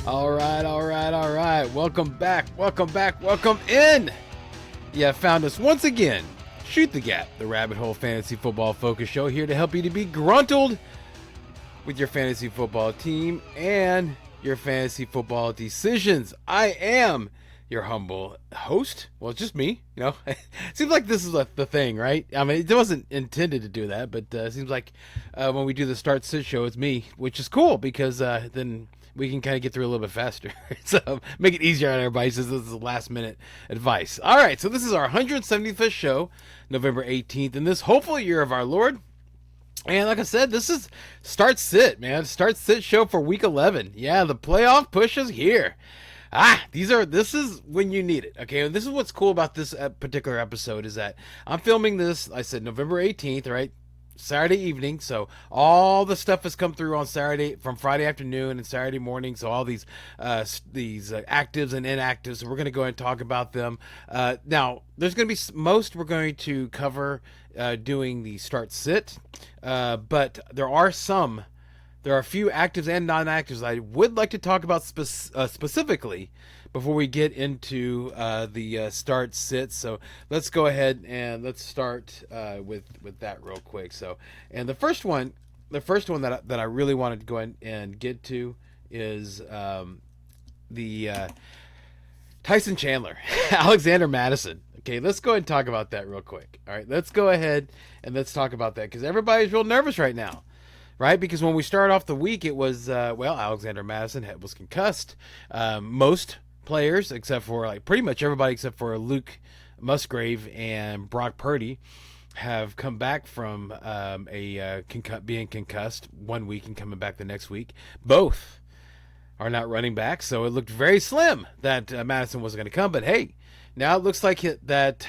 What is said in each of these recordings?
All right. Welcome back. Welcome in. You found us once again. Shoot the Gap, the Rabbit Hole Fantasy Football Focus Show, here to help you to be gruntled with your fantasy football team and your fantasy football decisions. I am your humble host. Well, it's just me. It seems like this is the thing, right? I mean, it wasn't intended to do that, but it seems like when we do the Start Sit show, it's me, which is cool because then we can kind of get through a little bit faster. So make it easier on everybody since this is last minute advice. All right, so this is our 175th show, November 18th, in this hopeful year of our Lord. And like I said, this is Start Sit, man. Start Sit show for week 11. Yeah, the playoff push is here. This is when you need it. Okay, and this is what's cool about this particular episode is that I'm filming this, I said November 18th, right? Saturday evening, so all the stuff has come through on Saturday from Friday afternoon and Saturday morning. So all these actives and inactives, so we're going to go ahead and talk about them. Now, there's going to be most we're going to cover doing the Start Sit, but there are a few actives and non-actives I would like to talk about specifically before we get into the Start Sit. So let's go ahead and let's start with that real quick. So, and the first one that I really wanted to go ahead and get to is the Tyson Chandler, Alexander Madison. Okay, let's go ahead and talk about that real quick. All right, let's go ahead and let's talk about that because everybody's real nervous right now. Right, because when we started off the week, it was Alexander Madison was concussed. Most players, except for pretty much everybody, except for Luke Musgrave and Brock Purdy, have come back from being concussed 1 week and coming back the next week. Both are not running back, so it looked very slim that Madison wasn't going to come. But hey, now it looks like that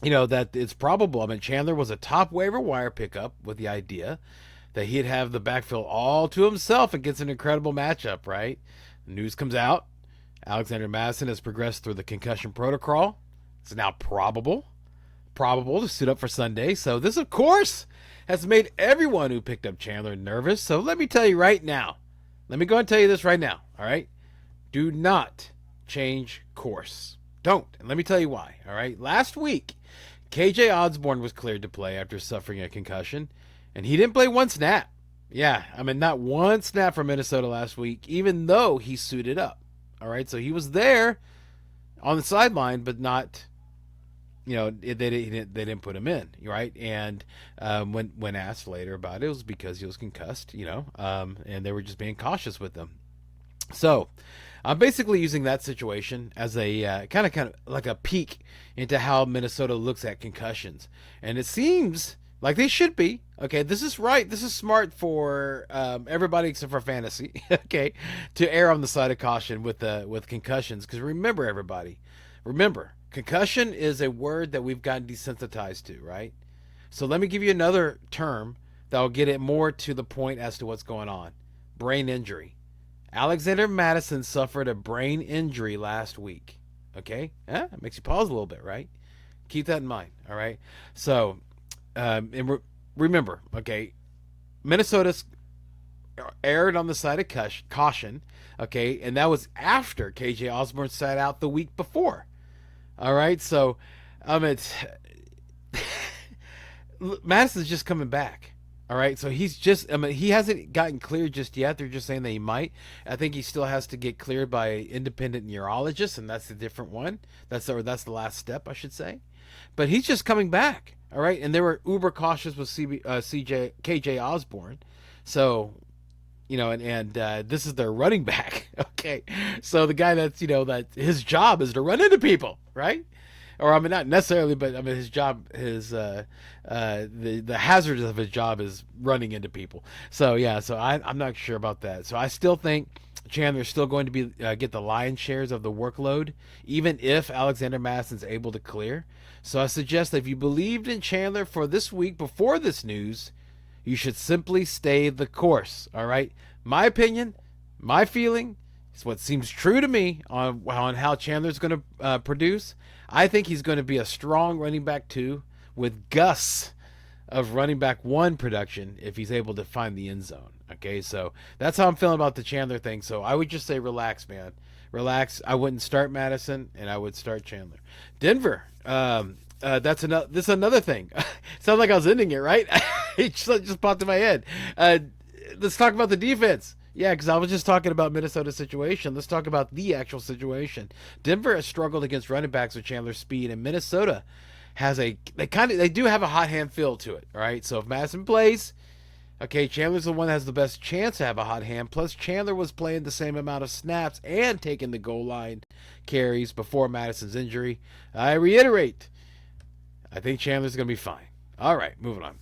it's probable. I mean, Chandler was a top waiver wire pickup with the idea that he'd have the backfield all to himself against an incredible matchup, right? The news comes out. Alexander Madison has progressed through the concussion protocol. It's now probable to suit up for Sunday. So this, of course, has made everyone who picked up Chandler nervous. So let me tell you right now. Let me go and tell you this right now, all right? Do not change course. Don't. And let me tell you why, all right? Last week, KJ Osborne was cleared to play after suffering a concussion, and he didn't play one snap. Yeah, I mean, not one snap for Minnesota last week, even though he suited up. All right, so he was there on the sideline, but not, they didn't put him in, right? And when asked later about it, it was because he was concussed, and they were just being cautious with him. So I'm basically using that situation as a kind of like a peek into how Minnesota looks at concussions. And it seems like they should be. Okay, this is right. This is smart for everybody except for fantasy, okay, to err on the side of caution with concussions. Because remember, everybody, concussion is a word that we've gotten desensitized to, right? So let me give you another term that will get it more to the point as to what's going on. Brain injury. Alexander Madison suffered a brain injury last week. Okay? It makes you pause a little bit, right? Keep that in mind, all right? So, remember, okay, Minnesota's erred on the side of caution, okay, and that was after KJ Osborne sat out the week before. All right? So, Madison's just coming back. All right, so he hasn't gotten cleared just yet. They're just saying that he might. I think he still has to get cleared by an independent neurologist, and that's a different one. That's the last step, I should say. But he's just coming back. All right, and they were uber cautious with KJ Osborne. So, and this is their running back. Okay, so the guy that's that his job is to run into people, right? Or not necessarily, but his job, the hazards of his job is running into people. So yeah, so I'm not sure about that. So I still think Chandler's still going to be get the lion's shares of the workload, even if Alexander Madison's able to clear. So I suggest that if you believed in Chandler for this week before this news, you should simply stay the course. All right, my opinion, my feeling. It's what seems true to me on how Chandler's going to produce. I think he's going to be a strong running back too with Gus of running back one production if he's able to find the end zone. Okay, so that's how I'm feeling about the Chandler thing. So I would just say relax, man. Relax. I wouldn't start Madison, and I would start Chandler. Denver. This is another thing. Sounds like I was ending it, right? It just popped in my head. Let's talk about the defense. Yeah, because I was just talking about Minnesota's situation. Let's talk about the actual situation. Denver has struggled against running backs with Chandler's speed, and Minnesota they do have a hot hand feel to it. All right, so if Madison plays, okay, Chandler's the one that has the best chance to have a hot hand. Plus, Chandler was playing the same amount of snaps and taking the goal line carries before Madison's injury. I reiterate, I think Chandler's going to be fine. All right, moving on.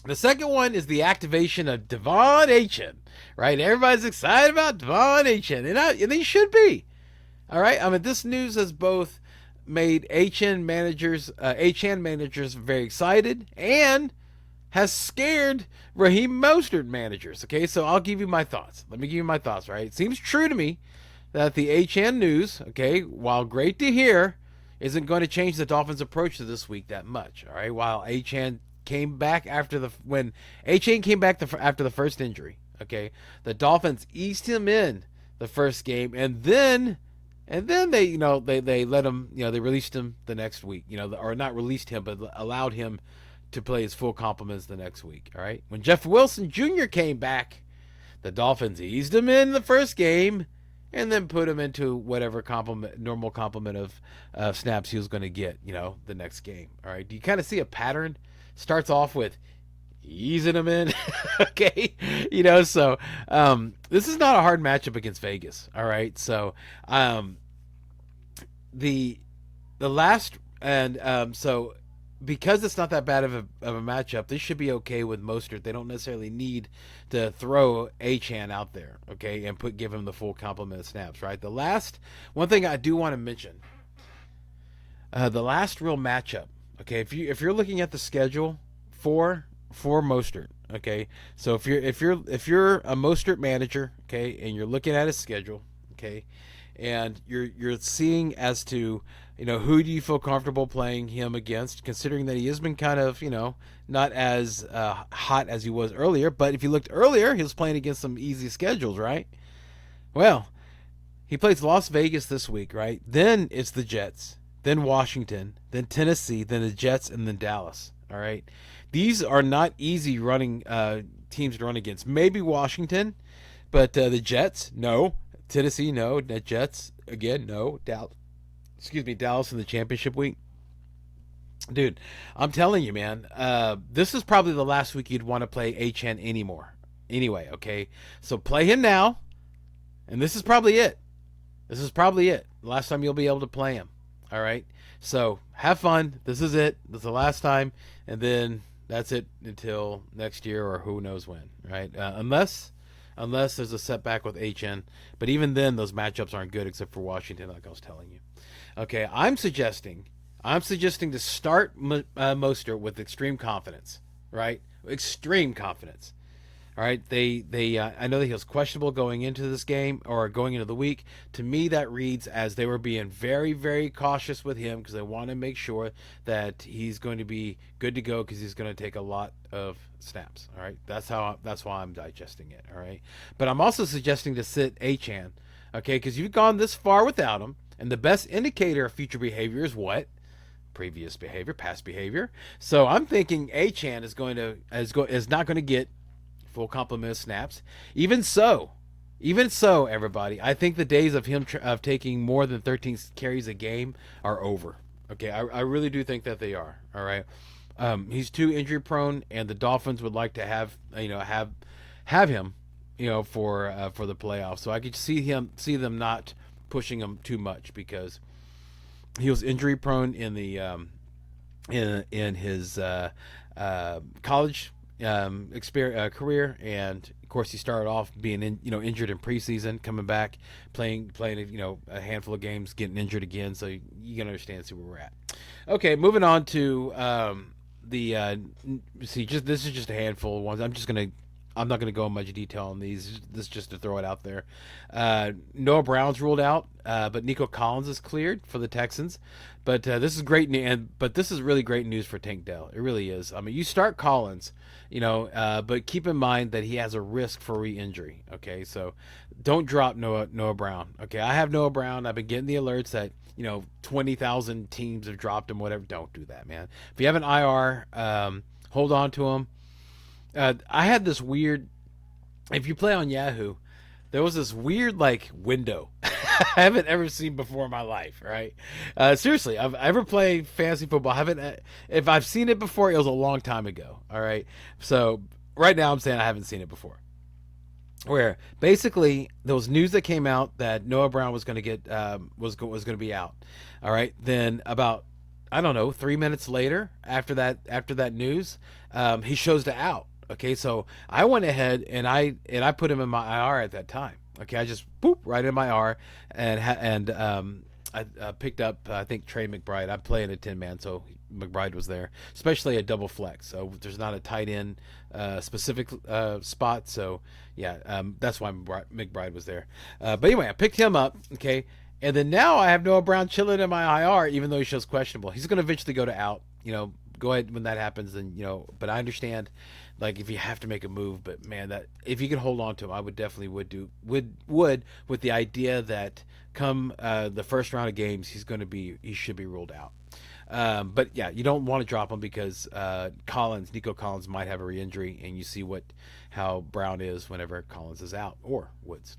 The second one is the activation of DEVON ACHANE, right? Everybody's excited about DEVON ACHANE, and they should be. All right, I mean, this news has both made ACHANE managers very excited and has scared Raheem Mostert managers. Okay, so I'll give you my thoughts. Let me give you my thoughts, right? It seems true to me that the ACHANE news, okay, while great to hear, isn't going to change the Dolphins' approach to this week that much. All right, while ACHANE came back after the first injury, okay, the Dolphins eased him in the first game, and then they let him, they released him the next week, or not released him, but allowed him to play his full complements the next week. All right, when Jeff Wilson Jr. came back, the Dolphins eased him in the first game, and then put him into whatever normal complement of snaps he was going to get, the next game. All right, do you kind of see a pattern? Starts off with easing him in, okay? So this is not a hard matchup against Vegas, all right? So the last, and so because it's not that bad of a matchup, this should be okay with Mostert. They don't necessarily need to throw ACHANE out there, okay, and give him the full complement of snaps, right? The last one thing I do want to mention, the last real matchup, okay, if you're looking at the schedule for Mostert, okay, so if you're a Mostert manager, okay, and you're looking at his schedule, okay, and you're seeing as to who do you feel comfortable playing him against, considering that he has been kind of not as hot as he was earlier. But if you looked earlier, he was playing against some easy schedules, right? Well, he plays Las Vegas this week, right? Then it's the Jets, then Washington, then Tennessee, then the Jets, and then Dallas. All right, these are not easy running teams to run against. Maybe Washington, but the Jets, no. Tennessee, no. The Jets, again, no. Dallas in the championship week. Dude, I'm telling you, man, this is probably the last week you'd want to play ACHANE anymore. Anyway, okay? So play him now, and this is probably it. The last time you'll be able to play him. All right? So have fun. This is it. This is the last time, and then that's it until next year or who knows when, right? Unless there's a setback with ACHANE. But even then, those matchups aren't good except for Washington, like I was telling you. Okay, I'm suggesting to start Mostert with extreme confidence, right? Extreme confidence. All right, I know that he was questionable going into this game or going into the week. To me, that reads as they were being very, very cautious with him because they want to make sure that he's going to be good to go because he's going to take a lot of snaps. All right, that's why I'm digesting it. All right, but I'm also suggesting to sit ACHANE, okay, because you've gone this far without him, and the best indicator of future behavior is what? Previous behavior, past behavior. So I'm thinking ACHANE is not going to get full complement of snaps. Even so, everybody, I think the days of him of taking more than 13 carries a game are over. Okay, I really do think that they are. All right, he's too injury prone, and the Dolphins would like to have him, for the playoffs. So I could see them not pushing him too much because he was injury prone in the in his college career, and of course he started off being injured in preseason, coming back playing a handful of games, getting injured again. So you can understand, see where we're at. Okay, moving on to this is just a handful of ones. I'm just gonna I'm not going to go in much detail on these. This is just to throw it out there. Noah Brown's ruled out, but Nico Collins is cleared for the Texans. But this is great, but this is really great news for Tank Dell. It really is. I mean, you start Collins, but keep in mind that he has a risk for re-injury. Okay, so don't drop Noah Brown. Okay, I have Noah Brown. I've been getting the alerts that 20,000 teams have dropped him. Whatever. Don't do that, man. If you have an IR, hold on to him. I had this weird. If you play on Yahoo, there was this weird like window I haven't ever seen before in my life. Right? Seriously, I've ever played fantasy football. I haven't. If I've seen it before, it was a long time ago. All right. So right now, I'm saying I haven't seen it before. Where basically there was news that came out that Noah Brown was going to get was going to be out. All right. Then about I don't know 3 minutes later after that news, he shows the out. Okay, so I went ahead and I put him in my IR at that time. Okay, I just boop right in my IR and I picked up I think Trey McBride. I'm playing a 10-man, so McBride was there, especially a double flex. So there's not a tight end specific spot. So yeah, that's why McBride was there. But anyway, I picked him up. Okay, and then now I have Noah Brown chilling in my IR, even though he shows questionable. He's going to eventually go to out. Go ahead when that happens, and But I understand, like if you have to make a move, but man, that if you can hold on to him, I would definitely would with the idea that come the first round of games, he should be ruled out. But yeah, you don't want to drop him because Nico Collins might have a re-injury, and you see how Brown is whenever Collins is out or Woods.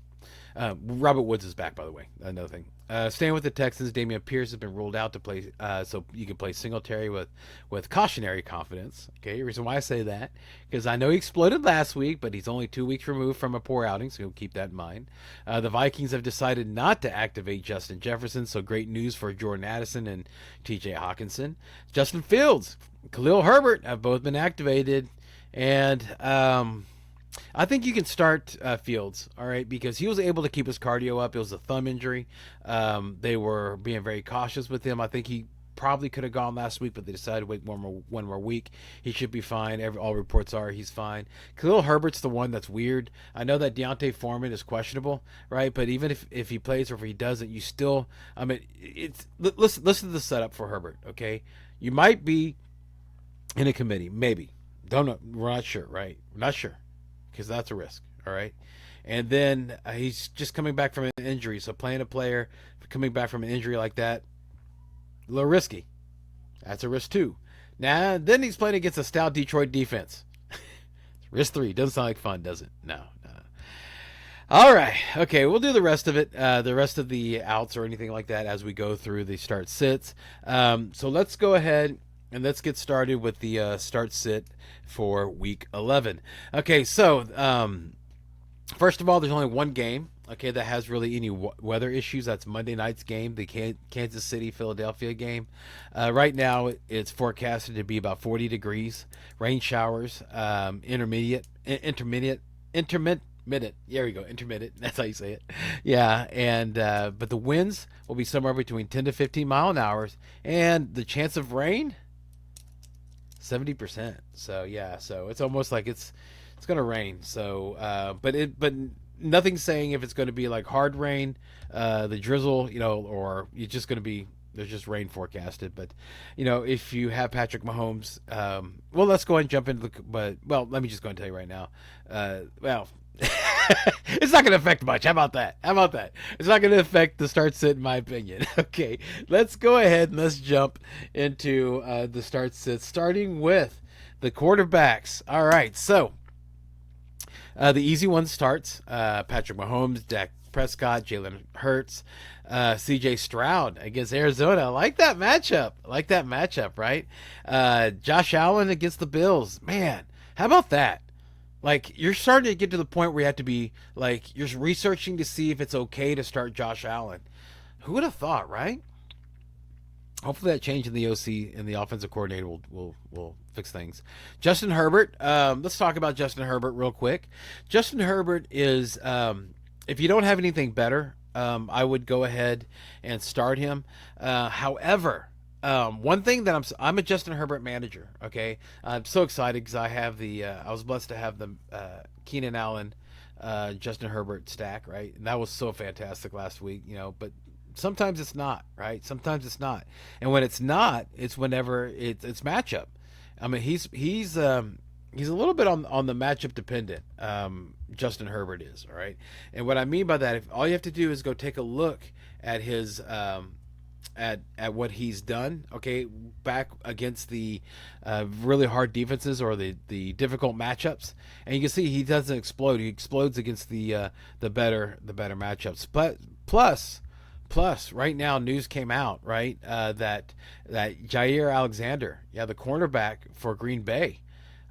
Robert Woods is back, by the way. Another thing. Staying with the Texans, Damian Pierce has been ruled out to play, so you can play Singletary with cautionary confidence. Okay, the reason why I say that because I know he exploded last week, but he's only 2 weeks removed from a poor outing, so you'll keep that in mind. The Vikings have decided not to activate Justin Jefferson, so great news for Jordan Addison and T.J. Hawkinson. Justin Fields, Khalil Herbert have both been activated, and I think you can start Fields, all right, because he was able to keep his cardio up. It was a thumb injury. They were being very cautious with him. I think he probably could have gone last week, but they decided to wait one more week. He should be fine. All reports are he's fine. Khalil Herbert's the one that's weird. I know that Deontay Foreman is questionable, right? But even if he plays or if he doesn't, you still, listen to the setup for Herbert, okay? You might be in a committee, maybe. Don't know. We're not sure, right? We're not sure. Because that's a risk, all right? And then he's just coming back from an injury. So playing a player coming back from an injury like that, a little risky. That's a risk too. Now, then he's playing against a stout Detroit defense. Risk 3. Doesn't sound like fun, does it? No. All right. Okay, we'll do the rest of it, the rest of the outs or anything like that as we go through the start sits. So let's go ahead and let's get started with the start sit for week 11. Okay, so first of all, there's only one game, okay, that has really any weather issues. That's Monday night's game, the Kansas City-Philadelphia game. Right now, it's forecasted to be about 40 degrees, rain showers, intermittent. There we go, intermittent. That's how you say it. Yeah, and but the winds will be somewhere between 10 to 15 mile an hour, and the chance of rain, 70%. So yeah, so it's almost like it's going to rain. So but nothing's saying if it's going to be like hard rain, the drizzle, or it's just going to be there's just rain forecasted. But if you have Patrick Mahomes, well, let's go ahead and jump into let me just go and tell you right now. It's not going to affect much. How about that? It's not going to affect the start sit, in my opinion. Okay, let's go ahead and let's jump into the start sit, starting with the quarterbacks. All right, so the easy one starts. Patrick Mahomes, Dak Prescott, Jalen Hurts, C.J. Stroud against Arizona. I like that matchup, right? Josh Allen against the Bills. Man, how about that? Like, you're starting to get to the point where you have to be, like, you're researching to see if it's okay to start Josh Allen. Who would have thought, right? Hopefully that change in the OC and the offensive coordinator will fix things. Justin Herbert. Let's talk about Justin Herbert real quick. Justin Herbert is, if you don't have anything better, I would go ahead and start him. However, One thing that I'm a Justin Herbert manager. Okay, I'm so excited because I was blessed to have the Keenan Allen, Justin Herbert stack, right, and that was so fantastic last week. But sometimes it's not, right. Sometimes it's not, and when it's not, it's whenever it's matchup. I mean, he's a little bit on the matchup dependent. Justin Herbert is, all right, and what I mean by that, if all you have to do is go take a look at his at what he's done, okay, back against the really hard defenses or the difficult matchups, and you can see he doesn't explode. He explodes against the better matchups. But plus, right now news came out, right, that Jair Alexander, yeah, the cornerback for Green Bay,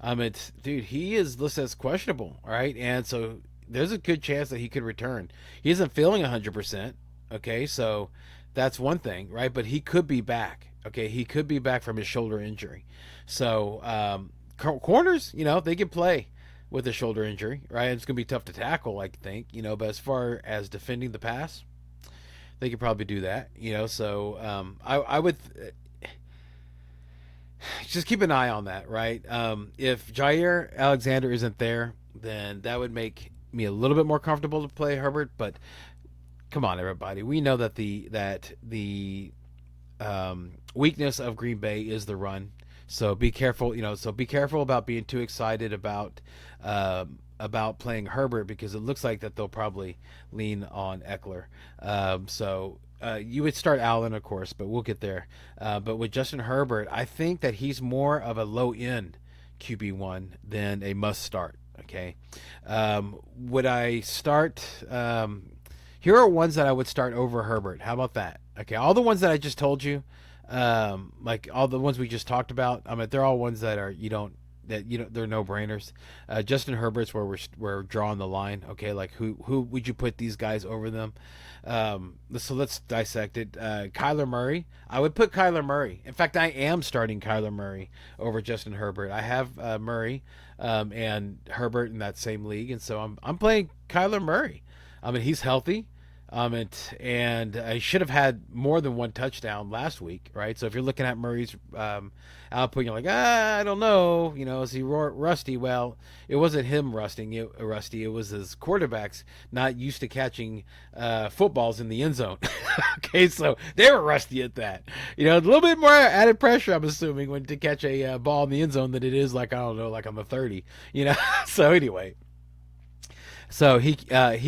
it's dude, he is listed as questionable, all right, and so there's a good chance that he could return. He isn't feeling 100%. Okay, so that's one thing, right? But he could be back. Okay, he could be back from his shoulder injury. So corners, they can play with a shoulder injury, right? It's gonna be tough to tackle, I think, but as far as defending the pass, they could probably do that, So I would just keep an eye on that, right? If Jair Alexander isn't there, then that would make me a little bit more comfortable to play Herbert, but come on, everybody. We know that the weakness of Green Bay is the run. So be careful. So be careful about being too excited about playing Herbert, because it looks like that they'll probably lean on Eckler. You would start Allen, of course, but we'll get there. But with Justin Herbert, I think that he's more of a low end QB1 than a must start. Okay. Would I start? Here are ones that I would start over Herbert. How about that? Okay, all the ones that I just told you, like all the ones we just talked about. I mean, they're all ones that they're no brainers. Justin Herbert's where we're drawing the line. Okay, like who would you put these guys over them? So let's dissect it. Kyler Murray. I would put Kyler Murray. In fact, I am starting Kyler Murray over Justin Herbert. I have Murray and Herbert in that same league, and so I'm playing Kyler Murray. I mean, he's healthy. And he should have had more than one touchdown last week, right? So if you're looking at Murray's output, you're like, I don't know, is he rusty? Well, it wasn't him rusty. It was his quarterbacks not used to catching footballs in the end zone. Okay, so they were rusty at that. A little bit more added pressure, I'm assuming, when to catch a ball in the end zone than it is, like, I don't know, like on the 30. So anyway. So he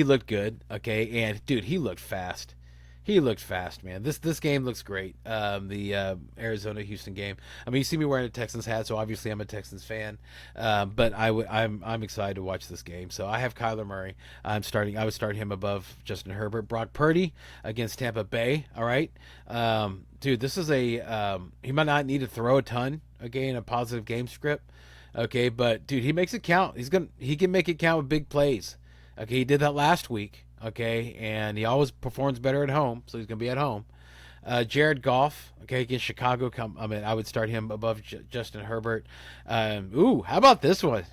looked good, okay, and dude, he looked fast. He looked fast, man. This game looks great. The Arizona Houston game. I mean, you see me wearing a Texans hat, so obviously I'm a Texans fan. But I'm excited to watch this game. So I have Kyler Murray. I would start him above Justin Herbert. Brock Purdy against Tampa Bay. All right, dude, this is he might not need to throw a ton, okay, in a positive game script, okay, but dude, he makes it count. He can make it count with big plays. Okay, he did that last week, okay, and he always performs better at home, so he's going to be at home. Jared Goff, okay, against Chicago, I would start him above Justin Herbert. How about this one?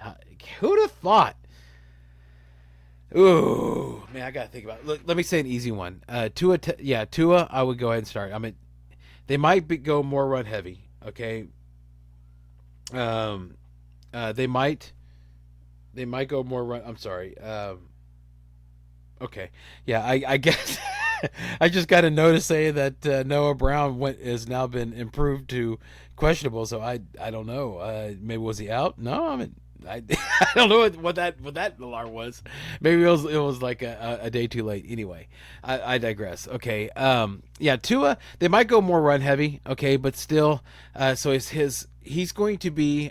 Who'd have thought? Ooh, man, I got to think about it. Look, let me say an easy one. Tua, I would go ahead and start. I mean, they might go more run heavy, okay? They might go more run. I'm sorry. Okay. Yeah, I guess I just got a notice saying that Noah Brown has now been improved to questionable. So I don't know. Maybe was he out? No, I mean I don't know what that alarm was. Maybe it was like a day too late. Anyway, I digress. Okay. Yeah, Tua. They might go more run heavy. Okay, but still. So he's going to be.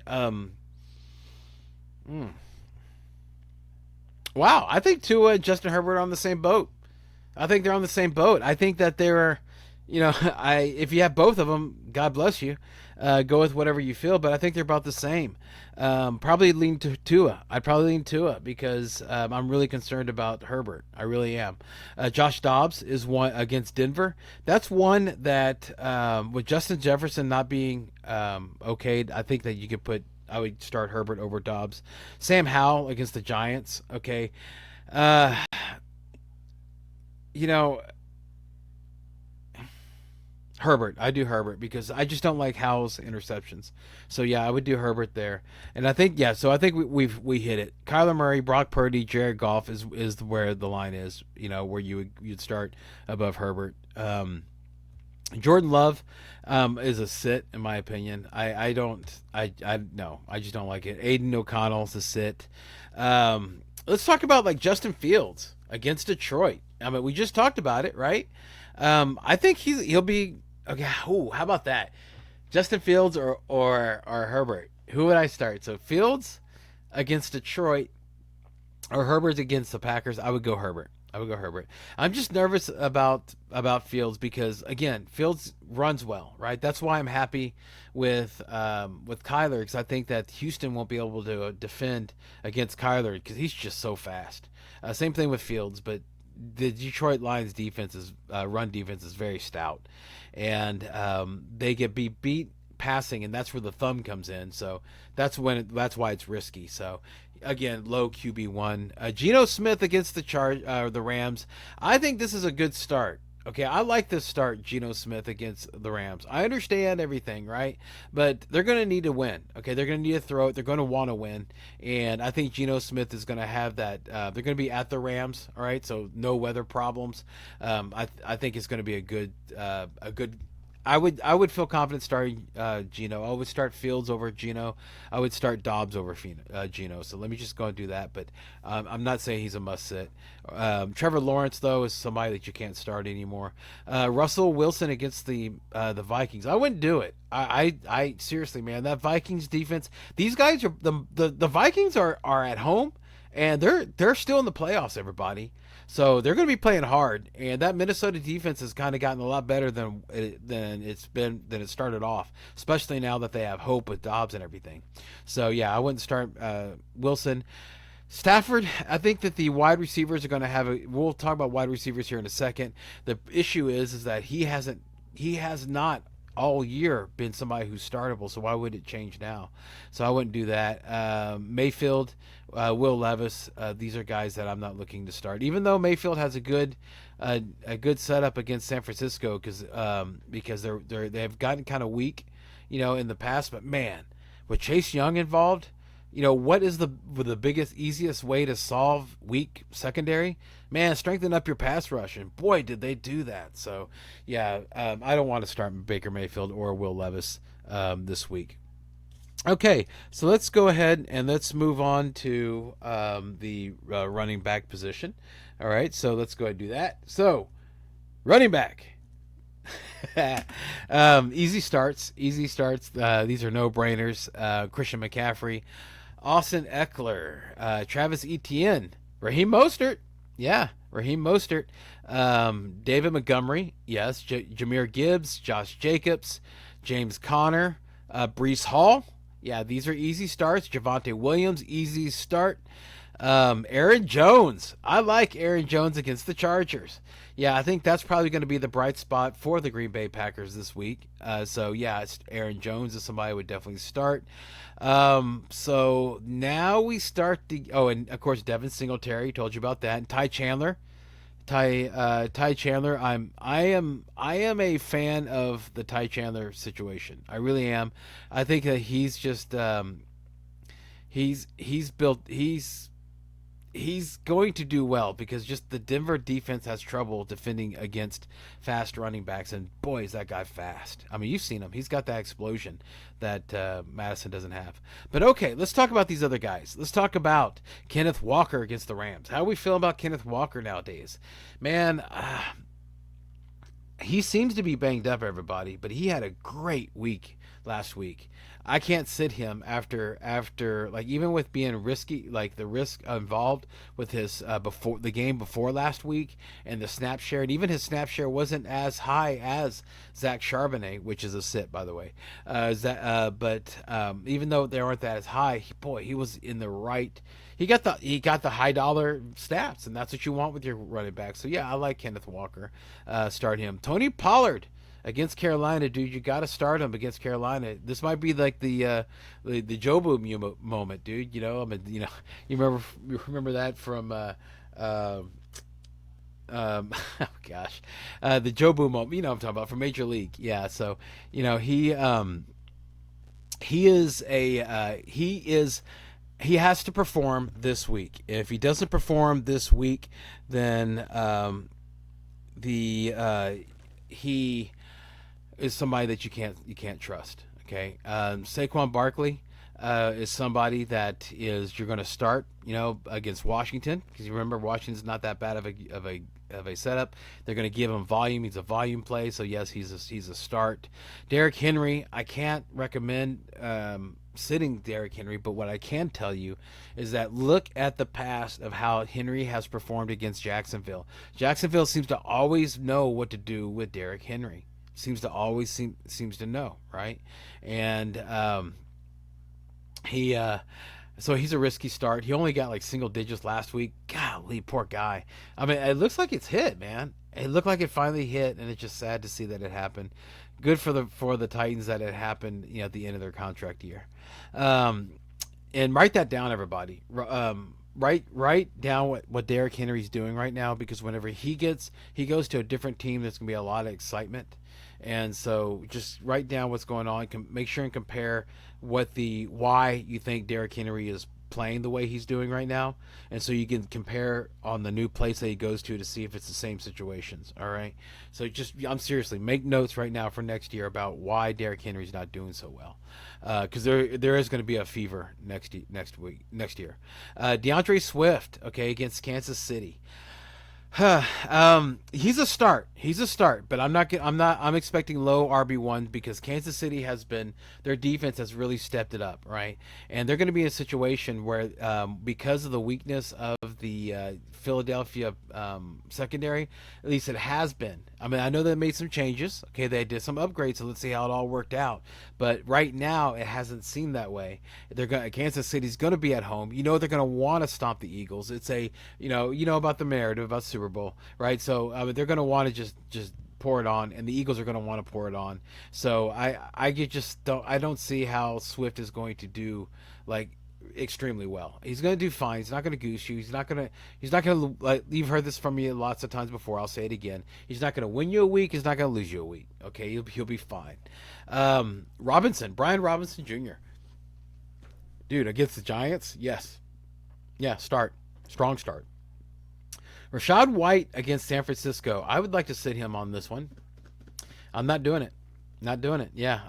Wow, I think Tua and Justin Herbert are on the same boat. I think they're on the same boat. I think that they're, if you have both of them, God bless you. Go with whatever you feel, but I think they're about the same. Probably lean to Tua. I'd probably lean Tua because I'm really concerned about Herbert. I really am. Josh Dobbs is one against Denver. That's one that with Justin Jefferson not being okayed, I think that you could put. I would start Herbert over Dobbs. Sam Howell against the Giants. Okay. Herbert. I do Herbert because I just don't like Howell's interceptions. So yeah, I would do Herbert there. And I think yeah, so I think we hit it. Kyler Murray, Brock Purdy, Jared Goff is where the line is. Where you'd start above Herbert. Jordan Love is a sit in my opinion. I don't I no I just don't like it. Aiden O'Connell's a sit. Let's talk about like Justin Fields against Detroit. I mean, we just talked about it, right? I think he'll be okay. Ooh, how about that? Justin Fields or Herbert? Who would I start? So Fields against Detroit or Herbert against the Packers? I would go Herbert. I would go Herbert. I'm just nervous about Fields because again, Fields runs well, right? That's why I'm happy with Kyler because I think that Houston won't be able to defend against Kyler because he's just so fast. Same thing with Fields, but the Detroit Lions defense run defense is very stout, and they get beat passing, and that's where the thumb comes in. So that's why it's risky. So again, low QB1. Geno Smith against the Rams. I think this is a good start. Okay, I like this start, Geno Smith against the Rams. I understand everything, right? But they're going to need to win. Okay, they're going to need to throw it. They're going to want to win. And I think Geno Smith is going to have that. They're going to be at the Rams, all right? So no weather problems. I think it's going to be a good I would feel confident starting Geno. I would start Fields over Geno. I would start Dobbs over Geno. So let me just go and do that. But I'm not saying he's a must sit. Trevor Lawrence though is somebody that you can't start anymore. Russell Wilson against the Vikings. I wouldn't do it. I seriously, man, that Vikings defense. These guys are the Vikings are at home and they're still in the playoffs. Everybody. So they're going to be playing hard, and that Minnesota defense has kind of gotten a lot better than it started off, especially now that they have hope with Dobbs and everything. So yeah, I wouldn't start Wilson. Stafford, I think that the wide receivers are going to have we'll talk about wide receivers here in a second. The issue is that he has not all year been somebody who's startable, so why would it change now? So I wouldn't do that. Mayfield, Will Levis, these are guys that I'm not looking to start. Even though Mayfield has a good setup against San Francisco because they've gotten kind of weak, in the past. But man, with Chase Young involved, what is the biggest, easiest way to solve weak secondary? Man, strengthen up your pass rush, and boy, did they do that. So, yeah, I don't want to start Baker Mayfield or Will Levis this week. Okay, so let's go ahead and let's move on to the running back position. All right, so let's go ahead and do that. So, running back. Easy starts. These are no-brainers. Christian McCaffrey, Austin Eckler, Travis Etienne, Raheem Mostert. Yeah, Raheem Mostert. David Montgomery. Yes. Jahmyr Gibbs, Josh Jacobs, James Conner, Breece Hall. Yeah, these are easy starts. Javonte Williams, easy start. Aaron Jones. I like Aaron Jones against the Chargers. Yeah, I think that's probably going to be the bright spot for the Green Bay Packers this week. So, yeah, Aaron Jones is somebody I would definitely start. So now we start and of course Devin Singletary, told you about that. And Ty Chandler. Ty Chandler, I am a fan of the Ty Chandler situation. I really am. I think that he's just he's going to do well because just the Denver defense has trouble defending against fast running backs, and boy, is that guy fast. I mean, you've seen him. He's got that explosion that Madison doesn't have. But okay, let's talk about these other guys. Let's talk about Kenneth Walker against the Rams. How do we feel about Kenneth Walker nowadays? Man, he seems to be banged up, everybody, but he had a great week last week. I can't sit him after like even with being risky, like the risk involved with his before the game before last week and the snap share, and even his snap share wasn't as high as Zach Charbonnet, which is a sit, by the way. But even though they aren't that as high, he was in the right. He got the high dollar stats, and that's what you want with your running back. So yeah, I like Kenneth Walker. Start him. Tony Pollard against Carolina, dude. You got to start him against Carolina. This might be like the Jobu moment, dude. You remember that from oh gosh, the Joe Boom moment. You know what I'm talking about, from Major League. Yeah. So he is he has to perform this week. If he doesn't perform this week, then he is somebody that you can't trust. Okay, Saquon Barkley is somebody that you're going to start, against Washington, because you remember Washington's not that bad of a setup. They're going to give him volume. He's a volume play, so yes, he's a start. Derrick Henry, I can't recommend sitting Derrick Henry, but what I can tell you is that look at the past of how Henry has performed against Jacksonville. Jacksonville seems to always know what to do with Derrick Henry. Seems to know, right? And so he's a risky start. He only got like single digits last week. Golly, poor guy. I mean, it looks like it's hit, man. It looked like it finally hit, and it's just sad to see that it happened. Good for the Titans that it happened, at the end of their contract year. And write that down, everybody. Write down what Derrick Henry's doing right now, because whenever he goes to a different team, there's gonna be a lot of excitement. And so just write down what's going on. Make sure and compare why you think Derrick Henry is playing the way he's doing right now, and so you can compare on the new place that he goes to see if it's the same situations. All right. So I'm seriously, make notes right now for next year about why Derrick Henry's not doing so well, because there is going to be a fever next year. DeAndre Swift, okay, against Kansas City. He's a start, but I'm expecting low RB1, because Kansas City their defense has really stepped it up, right? And they're going to be in a situation where, because of the weakness of the Philadelphia secondary, at least it has been. I mean, I know they made some changes. Okay, they did some upgrades, so let's see how it all worked out. But right now, it hasn't seemed that way. Kansas City's going to be at home. They're going to want to stomp the Eagles. It's about the narrative about Super Bowl, right? So they're going to want to just pour it on, and the Eagles are going to want to pour it on. So I don't see how Swift is going to do like extremely well. He's going to do fine. He's not going to goose you. He's not going to like, you've heard this from me lots of times before. I'll say it again. He's not going to win you a week. He's not going to lose you a week. Okay, he'll be fine. Brian Robinson Jr. Dude, against the Giants, yes, yeah, strong start. Rachaad White against San Francisco. I would like to sit him on this one. I'm not doing it. Yeah,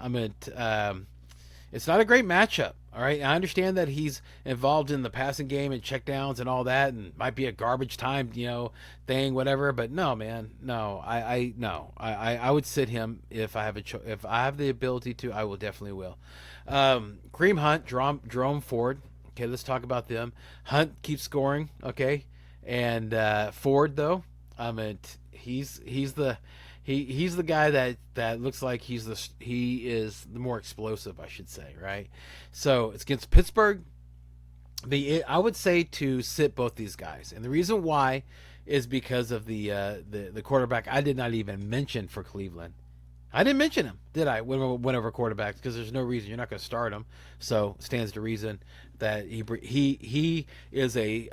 it's not a great matchup. All right, I understand that he's involved in the passing game and checkdowns and all that, and might be a garbage time, thing, whatever. But no, man, no. I would sit him if I have if I have the ability to. I will definitely will. Kareem Hunt, Jerome Ford. Okay, let's talk about them. Hunt keeps scoring. Okay, and Ford though, he's the guy that looks like he is the more explosive, I should say, right? So it's against Pittsburgh. I would say to sit both these guys, and the reason why is because of the quarterback I did not even mention for Cleveland. I didn't mention him, did I? Went over quarterbacks, because there's no reason. You're not going to start him, so stands to reason that he is the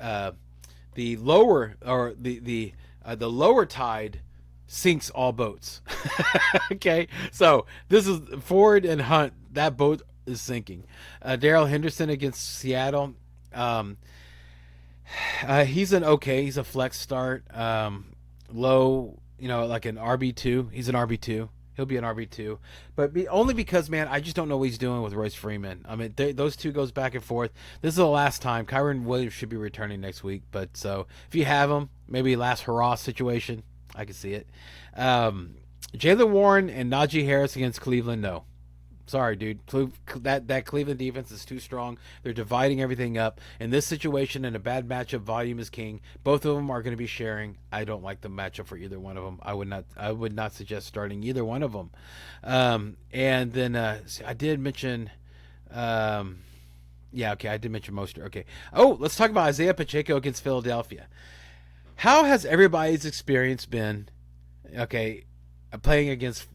lower tide sinks all boats. Okay, so this is Ford and Hunt. That boat is sinking. Darrell Henderson against Seattle. He's a flex start. Low, like an RB2. He's an RB2. He'll be an RB2, but only because, man, I just don't know what he's doing with Royce Freeman. I mean, those two goes back and forth. This is the last time. Kyron Williams should be returning next week, but so if you have him, maybe last hurrah situation. I can see it. Jaylen Warren and Najee Harris against Cleveland. No, sorry, dude. That Cleveland defense is too strong. They're dividing everything up. In this situation, in a bad matchup, volume is king. Both of them are going to be sharing. I don't like the matchup for either one of them. I would not suggest starting either one of them. And then I did mention. I did mention Mostert. Okay. Oh, let's talk about Isaiah Pacheco against Philadelphia. How has everybody's experience been, playing against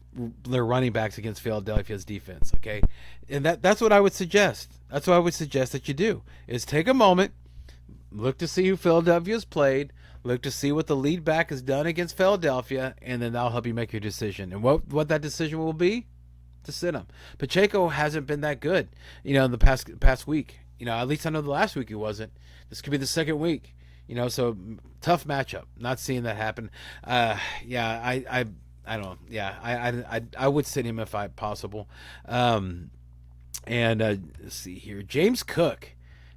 their running backs against Philadelphia's defense, okay? And that's what I would suggest. That's what I would suggest that you do, is take a moment, look to see who Philadelphia's played, Look to see what the lead back has done against Philadelphia, and then that'll help you make your decision. And what that decision will be, to sit him. Pacheco hasn't been that good, in the past week. At least I know the last week he wasn't. This could be the second week. So tough matchup. Not seeing that happen. I don't know. Yeah, I would sit him if possible. Let's see here. James Cook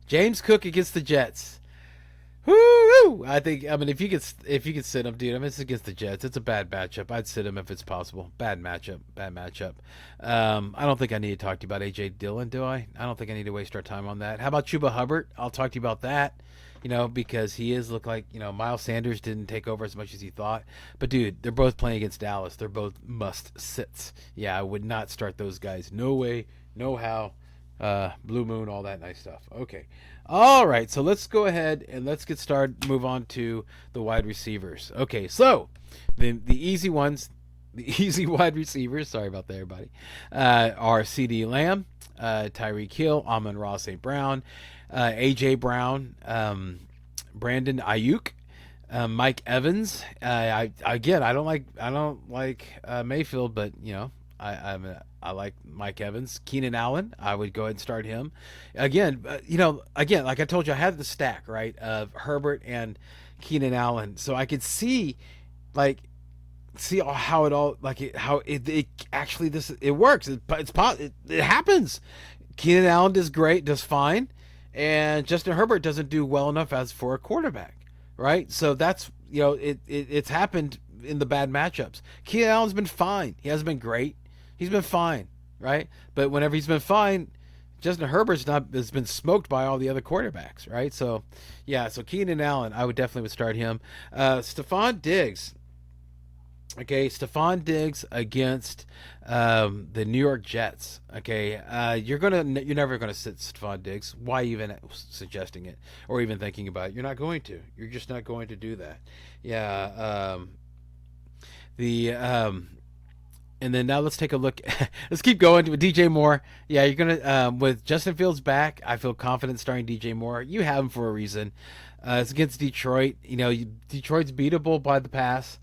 against the Jets. Woo! If you could sit him, dude. It's against the Jets. It's a bad matchup. I'd sit him if it's possible. Bad matchup. I don't think I need to talk to you about A.J. Dillon, do I? I don't think I need to waste our time on that. How about Chuba Hubbard? I'll talk to you about that. Because he look like, Miles Sanders didn't take over as much as he thought. But, dude, they're both playing against Dallas. They're both must-sits. Yeah, I would not start those guys. No way, no how. Blue Moon, all that nice stuff. Okay. All right, so let's go ahead and let's get started. Move on to the wide receivers. Okay, so the easy ones, the easy wide receivers, sorry about that, everybody, are C.D. Lamb, Tyreek Hill, Amon-Ra St. Brown, A.J. Brown, Brandon Ayuk, Mike Evans. I don't like Mayfield, but I like Mike Evans. Keenan Allen, I would go ahead and start him. Again, like I told you, I had the stack, right, of Herbert and Keenan Allen. So I could see how it all, how it actually, it works. It happens. Keenan Allen does great, does fine. And Justin Herbert doesn't do well enough as for a quarterback, right? So that's, it's happened in the bad matchups. Keenan Allen's been fine. He hasn't been great. He's been fine, right? But whenever he's been fine, Justin Herbert's has been smoked by all the other quarterbacks, right? So, yeah, so Keenan Allen, I would definitely start him. Stephon Diggs. Okay, Stephon Diggs against the New York Jets. Okay, you're never gonna sit Stephon Diggs. Why even suggesting it or even thinking about it? You're not going to. You're just not going to do that. Yeah. And then now let's take a look. Let's keep going with DJ Moore. Yeah, you're gonna with Justin Fields back. I feel confident starting DJ Moore. You have him for a reason. It's against Detroit. Detroit's beatable by the pass,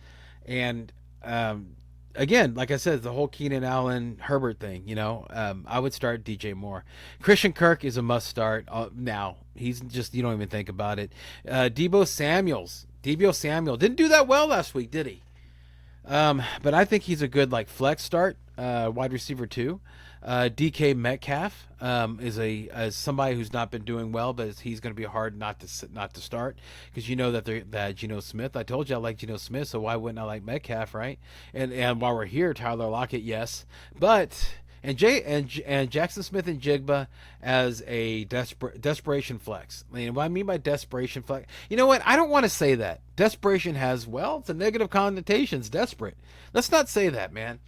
and again, like I said, the whole Keenan Allen Herbert thing. I would start DJ Moore. Christian Kirk is a must start now. He's just, you don't even think about it. Deebo Samuel didn't do that well last week, did he? But I think he's a good flex start, wide receiver too. DK Metcalf is somebody who's not been doing well, but he's going to be hard not to start because that Geno Smith. I told you I like Geno Smith, so why wouldn't I like Metcalf, right? And while we're here, Tyler Lockett, yes, but. And Jackson Smith and Jigba as a desperation flex. What I mean by desperation flex, you know what? I don't want to say that. Desperation has, it's a negative connotation. It's desperate. Let's not say that, man.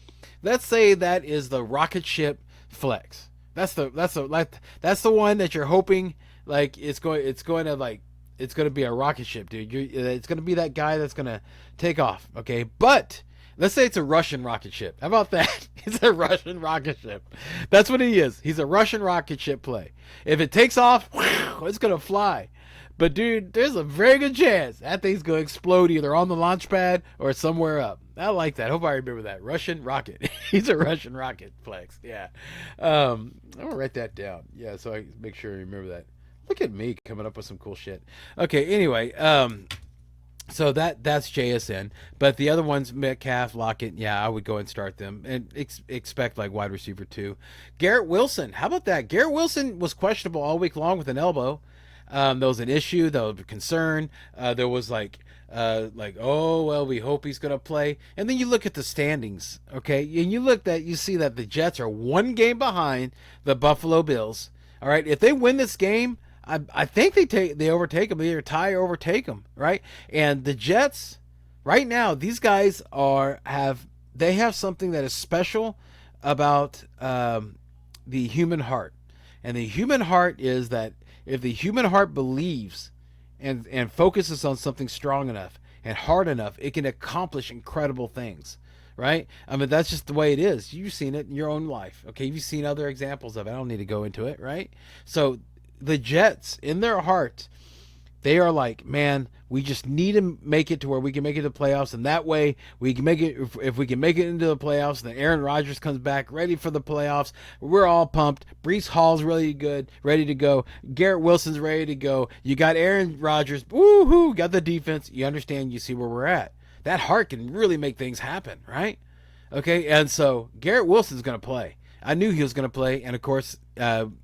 Let's say that is the rocket ship flex. That's the one that you're hoping it's going to be a rocket ship, dude. It's going to be that guy that's going to take off. Okay, but. Let's say it's a Russian rocket ship. How about that? It's a Russian rocket ship. That's what he is. He's a Russian rocket ship play. If it takes off, it's going to fly. But, dude, there's a very good chance that thing's going to explode either on the launch pad or somewhere up. I like that. Hope I remember that. Russian rocket. He's a Russian rocket flex. Yeah. I'm going to write that down. Yeah, so I make sure I remember that. Look at me coming up with some cool shit. Okay, anyway, so that's JSN, but the other ones, Metcalf, Lockett, yeah, I would go and start them and expect wide receiver too. Garrett Wilson, how about that? Garrett Wilson was questionable all week long with an elbow. There was an issue, there was a concern. There was oh well, we hope he's gonna play. And then you look at the standings, okay, and you see that the Jets are one game behind the Buffalo Bills. All right, if they win this game. I think they overtake them. They either tie or overtake them, right? And the Jets, right now, these guys have something that is special about the human heart, and the human heart is that if the human heart believes and focuses on something strong enough and hard enough, it can accomplish incredible things. Right? That's just the way it is. You've seen it in your own life. Okay, you've seen other examples of it. I don't need to go into it, right? So the Jets, in their heart, They are like, man, we just need to make it to where we can make it to the playoffs, and that way we can make it. If we can make it into the playoffs, then Aaron Rodgers comes back ready for the playoffs. We're all pumped. Breece Hall's ready to go. Garrett Wilson's ready to go. You got Aaron Rodgers. Woohoo! Got the defense. You understand? You see where we're at. That heart can really make things happen, right? Okay, and so Garrett Wilson's going to play. I knew he was going to play, and of course,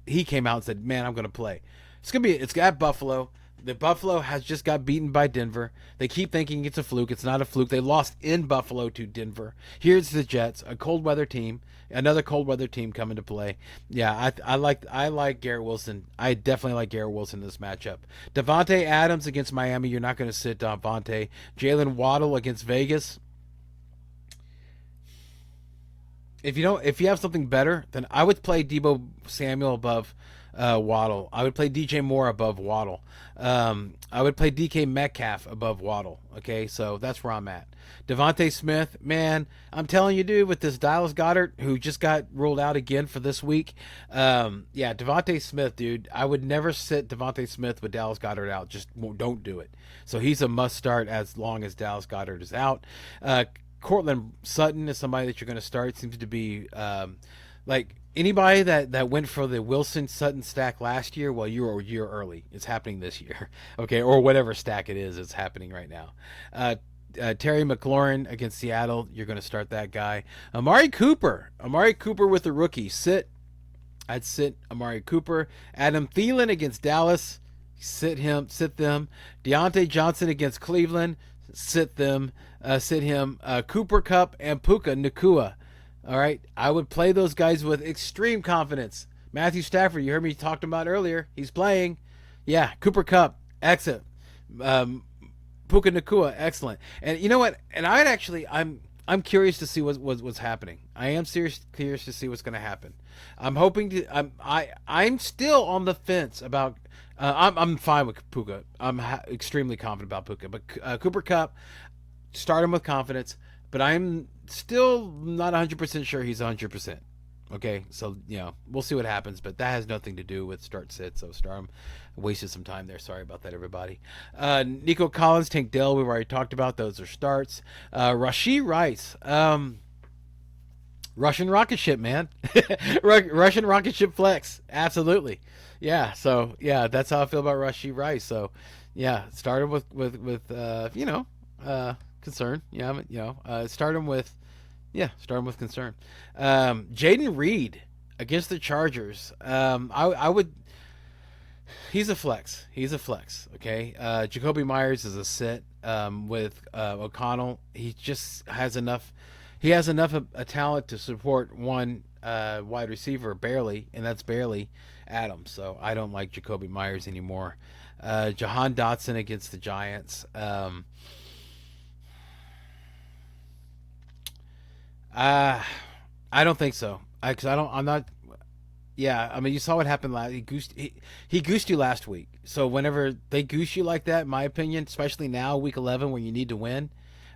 he came out and said, "Man, I'm going to play." It's at Buffalo. The Buffalo has just got beaten by Denver. They keep thinking it's a fluke. It's not a fluke. They lost in Buffalo to Denver. Here's the Jets, a cold weather team, another cold weather team coming to play. Yeah, I like Garrett Wilson. I definitely like Garrett Wilson in this matchup. Davante Adams against Miami. You're not going to sit Davante. Jalen Waddle against Vegas. If you have something better, then I would play Deebo Samuel above Waddle. I would play DJ Moore above Waddle. I would play DK Metcalf above Waddle. Okay, so that's where I'm at. Devontae Smith, man, I'm telling you, dude, with this Dallas Goedert, who just got ruled out again for this week. Devontae Smith, dude, I would never sit Devontae Smith with Dallas Goedert out. Just don't do it. So he's a must start as long as Dallas Goedert is out. Cortland Sutton is somebody that you're going to start. Seems to be like anybody that went for the Wilson Sutton stack last year. Well, you're a year early. It's happening this year, okay, or whatever stack it is. It's happening right now. Terry McLaurin against Seattle. You're going to start that guy. Amari Cooper with the rookie. I'd sit Amari Cooper. Adam Thielen against Dallas. Sit them. Deontay Johnson against Cleveland. Sit him. Cooper Kupp and Puka Nacua. All right, I would play those guys with extreme confidence. Matthew Stafford, you heard me talking about earlier. He's playing. Yeah, Cooper Kupp, excellent. Puka Nacua, excellent. And you know what? And I'm curious to see what's happening. I am curious to see what's going to happen. I'm hoping to. I'm still on the fence about. I'm fine with Puka. I'm extremely confident about Puka, but Cooper Kupp, start him with confidence. But I'm still not 100% sure he's 100%. Okay, so we'll see what happens, but that has nothing to do with start sit. So start him. Wasted some time there. Sorry about that, everybody. Nico Collins, Tank Dell, we've already talked about. Those are starts. Rashee Rice. Russian rocket ship, man. Russian rocket ship flex. Absolutely. Yeah, so that's how I feel about Rashee Rice. So start him with concern. Start him with concern. Jaden Reed against the Chargers. I would. He's a flex. Okay. Jacoby Myers is a sit. With O'Connell, he just has enough. He has enough of a talent to support one wide receiver barely, and that's barely Adams. So I don't like Jacoby Myers anymore. Jahan Dotson against the Giants. I don't think so. I'm not. Yeah, I mean, you saw what happened last. He goosed you last week. So whenever they goose you like that, in my opinion, especially now, week 11, when you need to win,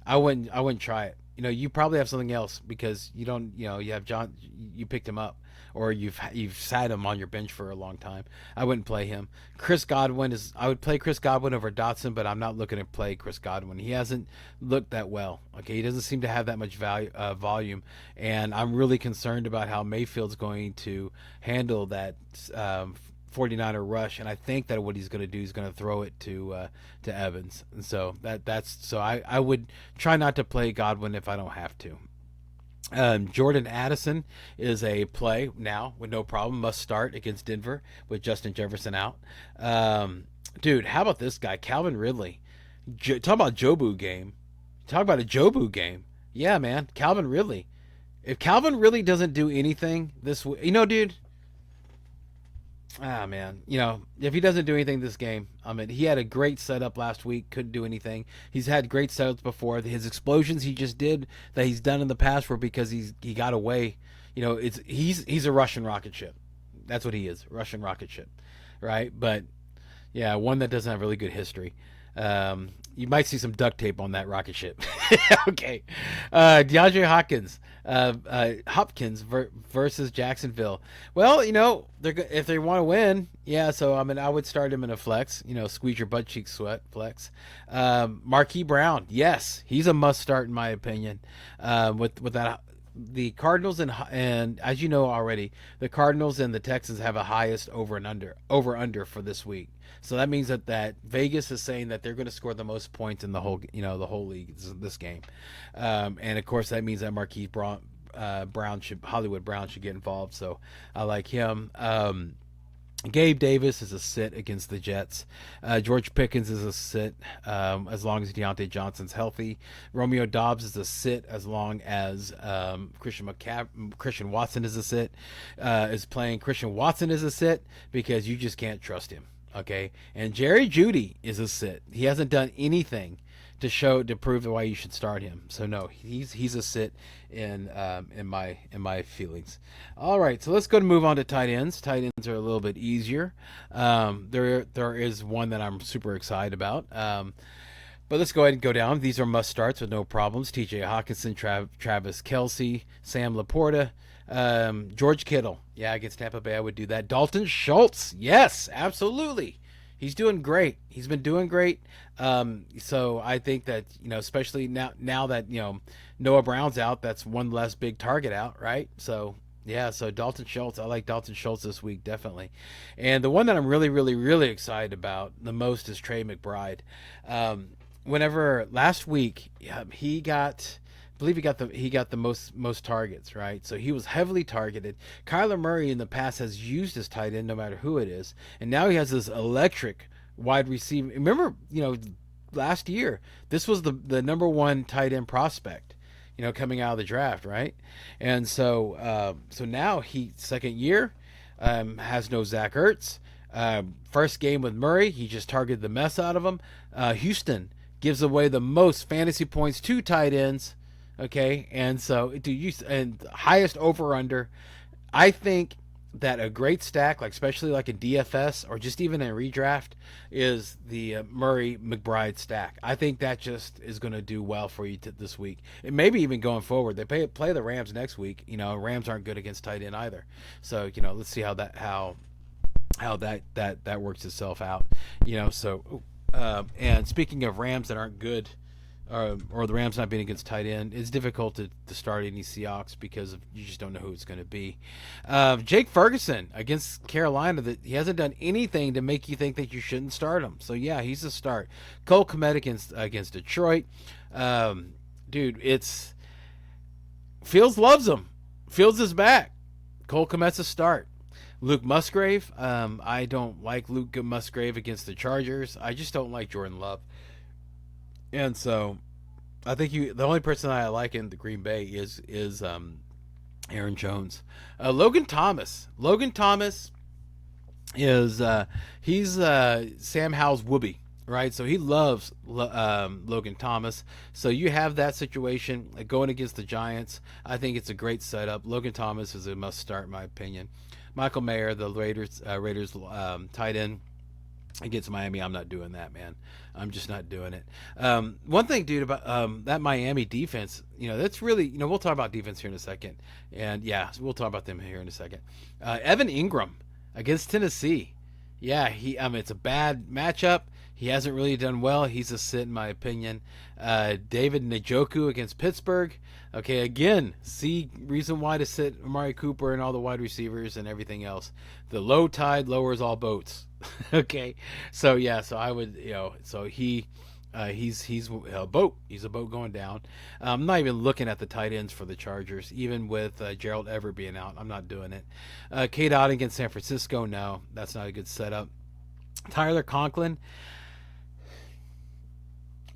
I wouldn't try it. You probably have something else because you don't. You have John. You picked him up, or you've sat him on your bench for a long time. I wouldn't play him. Chris Godwin is. I would play Chris Godwin over Dotson, but I'm not looking to play Chris Godwin. He hasn't looked that well. Okay, he doesn't seem to have that much volume, and I'm really concerned about how Mayfield's going to handle that 49er rush, and I think that what he's going to do is going to throw it to Evans, and so I would try not to play Godwin if I don't have to. Jordan Addison is a play now with no problem. Must start against Denver with Justin Jefferson out. Dude, how about this guy, Calvin Ridley? Talk about Jobu game. Talk about a Jobu game. Yeah, man, Calvin Ridley. If Calvin really doesn't do anything this week, dude. Man, if he doesn't do anything this game, I mean, he had a great setup last week, couldn't do anything. He's had great setups before. His explosions he just did that he's done in the past were because he got away. He's a Russian rocket ship. That's what he is, Russian rocket ship, right? But yeah, one that doesn't have really good history. You might see some duct tape on that rocket ship. Okay. DeAndre Hopkins versus Jacksonville. Well, if they want to win, yeah. So I mean, I would start him in a flex. Squeeze your butt cheek sweat flex. Marquise Brown, yes, he's a must start in my opinion. With that. The Cardinals and as you know already, the Cardinals and the Texans have a highest over under for this week. So that means that Vegas is saying that they're going to score the most points in the whole league this game, and of course that means that Marquise Hollywood Brown should get involved. So I like him. Gabe Davis is a sit against the Jets. George Pickens is a sit as long as Deontay Johnson's healthy. Romeo Doubs is a sit as long as Christian Watson is a sit. Is playing Christian Watson is a sit because you just can't trust him. Okay, and Jerry Jeudy is a sit. He hasn't done anything to prove why you should start him. So no, he's a sit in my feelings. All right, so let's move on to tight ends. Tight ends are a little bit easier. There is one that I'm super excited about. But let's go ahead and go down. These are must starts with no problems. T.J. Hawkinson, Travis Kelce, Sam Laporta, George Kittle. Yeah, against Tampa Bay, I would do that. Dalton Schultz. Yes, absolutely. He's doing great. He's been doing great. So I think that, especially now that, Noah Brown's out, that's one less big target out, right? So, yeah, so Dalton Schultz. I like Dalton Schultz this week, definitely. And the one that I'm really, really, really excited about the most is Trey McBride. Whenever last week he got the most targets, right? So he was heavily targeted. Kyler Murray in the past has used his tight end no matter who it is, and now he has this electric wide receiver. Remember, last year this was the number one tight end prospect, coming out of the draft, right? And so now second year, has no Zach Ertz. First game with Murray, he just targeted the mess out of him. Houston gives away the most fantasy points to tight ends. Okay, and so and highest over under. I think that a great stack, especially like a DFS or just even a redraft, is the Murray McBride stack. I think that just is going to do well for you this week, and maybe even going forward. They play the Rams next week. Rams aren't good against tight end either. So let's see how that works itself out. And speaking of Rams that aren't good. Or the Rams not being against tight end, it's difficult to start any Seahawks because you just don't know who it's going to be. Jake Ferguson against Carolina, that he hasn't done anything to make you think that you shouldn't start him. So yeah, he's a start. Cole Kmet against Detroit, dude, Fields loves him. Fields is back. Cole Kmet's a start. Luke Musgrave, I don't like Luke Musgrave against the Chargers. I just don't like Jordan Love. And so, I think the only person I like in the Green Bay is Aaron Jones. Logan Thomas. Logan Thomas is he's Sam Howell's whoopee, right? So he loves Logan Thomas. So you have that situation going against the Giants. I think it's a great setup. Logan Thomas is a must start in my opinion. Michael Mayer, the Raiders tight end. Against Miami, I'm not doing that, man. I'm just not doing it. One thing, dude, about that Miami defense, that's really, we'll talk about defense here in a second. And, yeah, we'll talk about them here in a second. Evan Ingram against Tennessee. Yeah, it's a bad matchup. He hasn't really done well. He's a sit, in my opinion. David Njoku against Pittsburgh. Okay, again, see reason why to sit Amari Cooper and all the wide receivers and everything else. The low tide lowers all boats. Okay, so yeah, so I would, so he's a boat. He's a boat going down. I'm not even looking at the tight ends for the Chargers, even with Gerald Everett being out. I'm not doing it. Cade Otton against San Francisco. No, that's not a good setup. Tyler Conklin.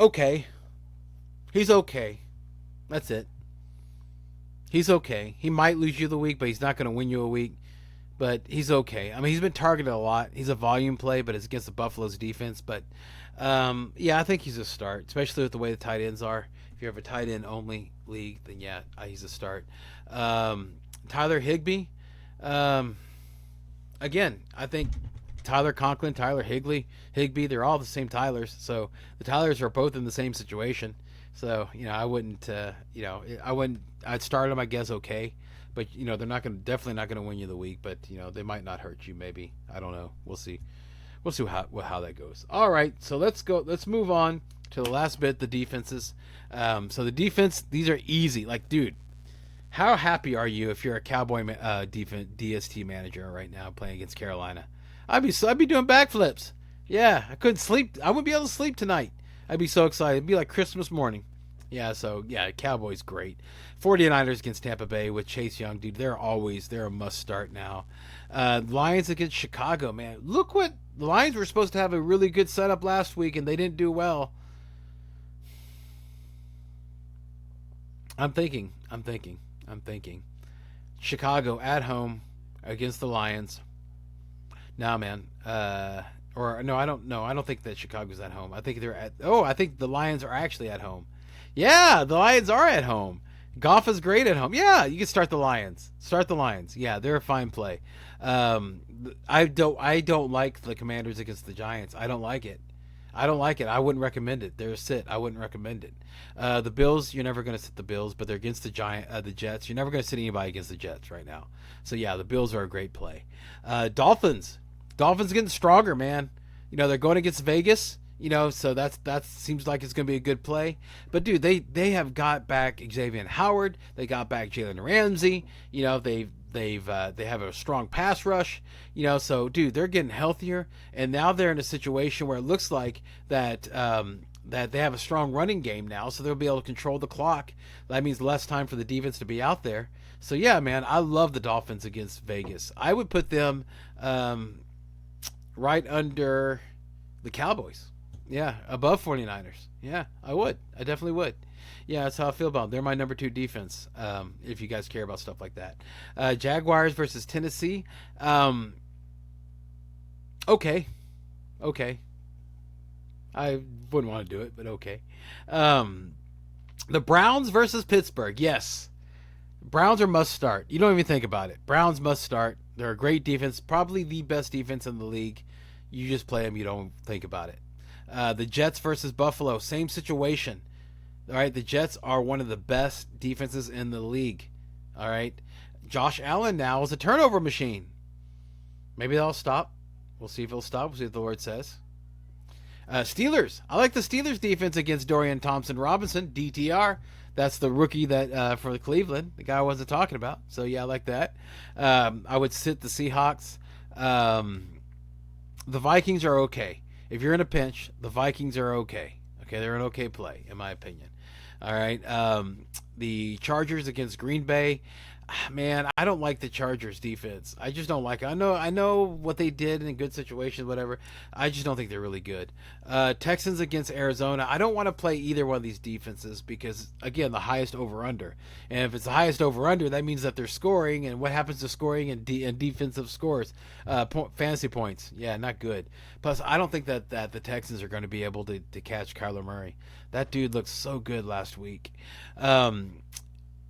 Okay, he's okay. That's it. He's okay. He might lose you the week, but he's not going to win you a week. But he's okay. I mean, he's been targeted a lot. He's a volume play, but it's against the Buffalo's defense. But, yeah, I think he's a start, especially with the way the tight ends are. If you have a tight end only league, then, yeah, he's a start. Tyler Higbee. Again, I think Tyler Conklin, Tyler Higbee, they're all the same Tylers. So the Tylers are both in the same situation. So, I wouldn't, I'd start them, I guess, okay. But, they're definitely not going to win you the week. But, they might not hurt you, maybe. I don't know. We'll see. We'll see how that goes. All right. So let's move on to the last bit, the defenses. So the defense, these are easy. Like, dude, how happy are you if you're a Cowboy defense DST manager right now playing against Carolina? I'd be doing backflips. Yeah, I couldn't sleep. I wouldn't be able to sleep tonight. I'd be so excited. It'd be like Christmas morning. Yeah, so yeah, Cowboys great. 49ers against Tampa Bay with Chase Young, dude. They're a must start now. Lions against Chicago, man. Look what the Lions were supposed to have a really good setup last week, and they didn't do well. I'm thinking. Chicago at home against the Lions. Nah, man. Or no, I don't know. I don't think that Chicago's at home. I think I think the Lions are actually at home. Yeah, the Lions are at home. Goff is great at home. Yeah, you can start the Lions. Yeah, they're a fine play. I don't like the Commanders against the Giants. I don't like it. I wouldn't recommend it. They're a sit. I wouldn't recommend it. The Bills, you're never going to sit the Bills, but they're against the Jets. You're never going to sit anybody against the Jets right now. So yeah, the Bills are a great play. Dolphins getting stronger, man. They're going against Vegas. So that seems like it's going to be a good play. But dude, they have got back Xavier Howard. They got back Jalen Ramsey. They have a strong pass rush. So dude, they're getting healthier, and now they're in a situation where it looks like that that they have a strong running game now, so they'll be able to control the clock. That means less time for the defense to be out there. So yeah, man, I love the Dolphins against Vegas. I would put them right under the Cowboys. Yeah, above 49ers. Yeah, I would. I definitely would. Yeah, that's how I feel about them. They're my number 2 defense, if you guys care about stuff like that. Jaguars versus Tennessee. Okay. I wouldn't want to do it, but okay. The Browns versus Pittsburgh. Yes. Browns are must start. You don't even think about it. Browns must start. They're a great defense, probably the best defense in the league. You just play them. You don't think about it. The Jets versus Buffalo, same situation. All right, the Jets are one of the best defenses in the league. All right, Josh Allen now is a turnover machine. Maybe that'll stop. We'll see if it'll stop. We'll see what the Lord says. Steelers. I like the Steelers defense against Dorian Thompson-Robinson, DTR. That's the rookie that for Cleveland, the guy I wasn't talking about. So yeah, I like that. I would sit the Seahawks. The Vikings are okay. If you're in a pinch, the Vikings are okay. Okay, they're an okay play, in my opinion. All right. The Chargers against Green Bay. Man, I don't like the Chargers defense. I just don't like it. I know what they did in good situations, whatever. I just don't think they're really good. Texans against Arizona. I don't want to play either one of these defenses because, again, the highest over-under. And if it's the highest over-under, that means that they're scoring. And what happens to scoring and defensive scores? Fantasy points. Yeah, not good. Plus, I don't think that the Texans are going to be able to catch Kyler Murray. That dude looked so good last week.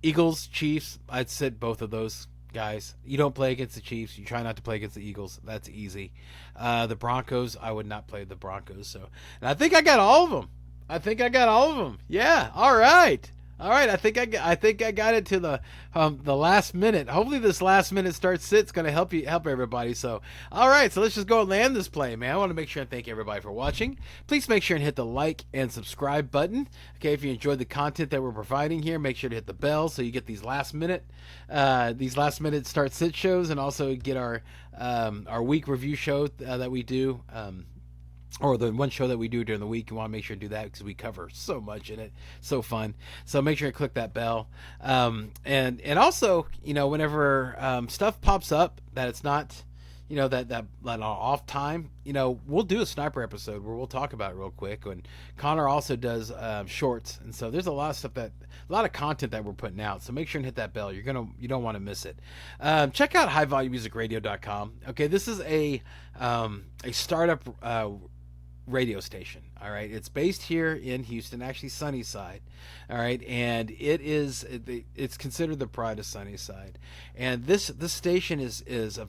Eagles, Chiefs, I'd sit both of those guys. You don't play against the Chiefs. You try not to play against the Eagles. That's easy. The Broncos, I would not play the Broncos. So, and I think I got all of them. Yeah. All right. I think I got it to the last minute. Hopefully this last minute start sit's going to help everybody. So, all right. So let's just go and land this play, man. I want to make sure and thank everybody for watching. Please make sure and hit the like and subscribe button. Okay. If you enjoyed the content that we're providing here, make sure to hit the bell so you get these last minute start sit shows, and also get our week review show that we do. Or the one show that we do during the week. You want to make sure to do that because we cover so much in it. So fun. So make sure to click that bell. And also, whenever stuff pops up that it's not, that off time, we'll do a sniper episode where we'll talk about it real quick. And Connor also does shorts. And so there's a lot of content that we're putting out. So make sure and hit that bell. You don't want to miss it. Check out highvolumemusicradio.com. Okay, this is a startup radio station. All right, it's based here in Houston, actually Sunnyside. All right, and it's considered the pride of Sunnyside. And this station is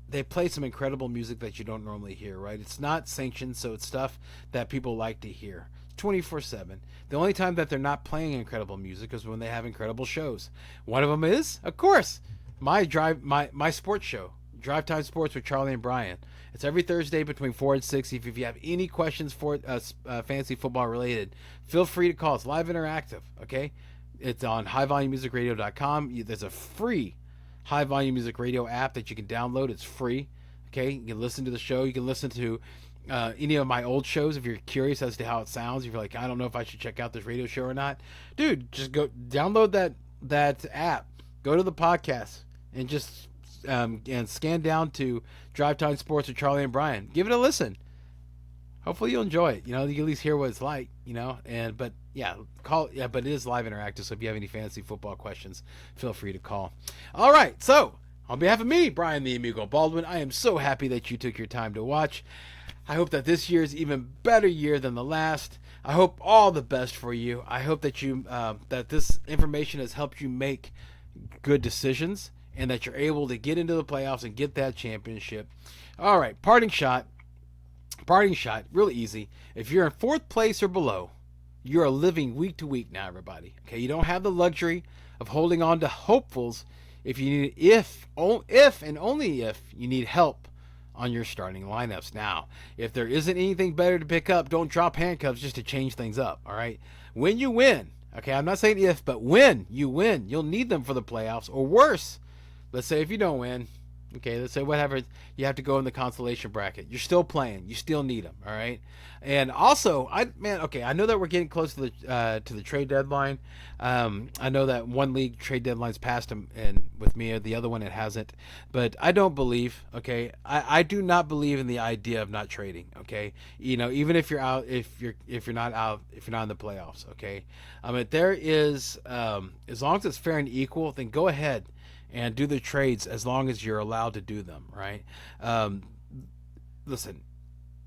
they play some incredible music that you don't normally hear, right? It's not sanctioned, so it's stuff that people like to hear 24/7. The only time that they're not playing incredible music is when they have incredible shows. One of them is, of course, my sports show, Drive Time Sports with Charlie and Brian. It's every Thursday between 4 and 6. If you have any questions for fantasy football related, feel free to call. It's live interactive, okay? It's on highvolumemusicradio.com. There's a free High Volume Music Radio app that you can download. It's free, okay? You can listen to the show. You can listen to any of my old shows if you're curious as to how it sounds. If you're like, I don't know if I should check out this radio show or not. Dude, just go download that app. Go to the podcast and just and scan down to Drive Time Sports with Charlie and Brian. Give it a listen. Hopefully you'll enjoy it. You know, you can at least hear what it's like, you know. But it is live interactive, so if you have any fantasy football questions, feel free to call. All right, so on behalf of me, Brian the Amigo Baldwin, I am so happy that you took your time to watch. I hope that this year is even better year than the last. I hope all the best for you. I hope that that this information has helped you make good decisions, and that you're able to get into the playoffs and get that championship. All right, parting shot, really easy. If you're in 4th place or below, you are living week to week now, everybody. Okay, you don't have the luxury of holding on to hopefuls if and only if you need help on your starting lineups. Now, if there isn't anything better to pick up, don't drop handcuffs just to change things up, all right? When you win, okay, I'm not saying if, but when you win, you'll need them for the playoffs, or worse, let's say if you don't win, okay, let's say whatever, you have to go in the consolation bracket. You're still playing. You still need them, all right? And also, I know that we're getting close to the trade deadline. I know that one league trade deadline's passed and with me, the other one it hasn't. But I don't believe, okay, I do not believe in the idea of not trading, okay? You know, even if you're out, if you're not in the playoffs, okay? There is, as long as it's fair and equal, then go ahead and do the trades as long as you're allowed to do them, right? Listen,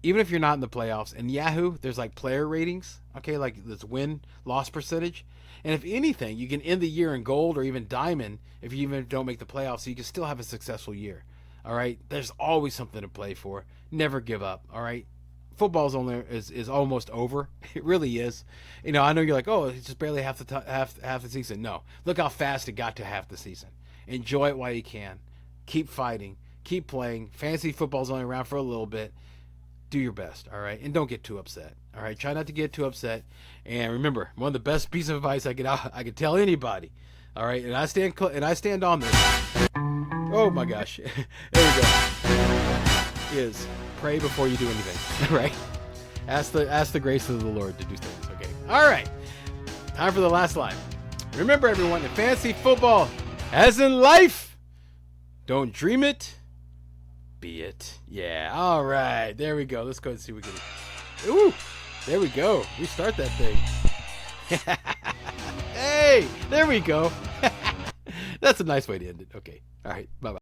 even if you're not in the playoffs, in Yahoo, there's like player ratings, okay, like this win-loss percentage. And if anything, you can end the year in gold or even diamond if you even don't make the playoffs, so you can still have a successful year, all right? There's always something to play for. Never give up, all right? Football's is almost over. It really is. You know, I know you're like, oh, it's just barely half the season. No, look how fast it got to half the season. Enjoy it while you can. Keep fighting. Keep playing. Fantasy football's only around for a little bit. Do your best, all right? And don't get too upset, all right? Try not to get too upset. And remember, one of the best pieces of advice I could tell anybody, all right? And I stand on this. Oh my gosh, there we go. Is pray before you do anything, right? Ask the grace of the Lord to do things. Okay. All right. Time for the last line. Remember, everyone, in fantasy football, as in life, don't dream it, be it. Yeah. All right. There we go. Let's go and see what we can. Ooh. There we go. We start that thing. Hey. There we go. That's a nice way to end it. Okay. All right. Bye-bye.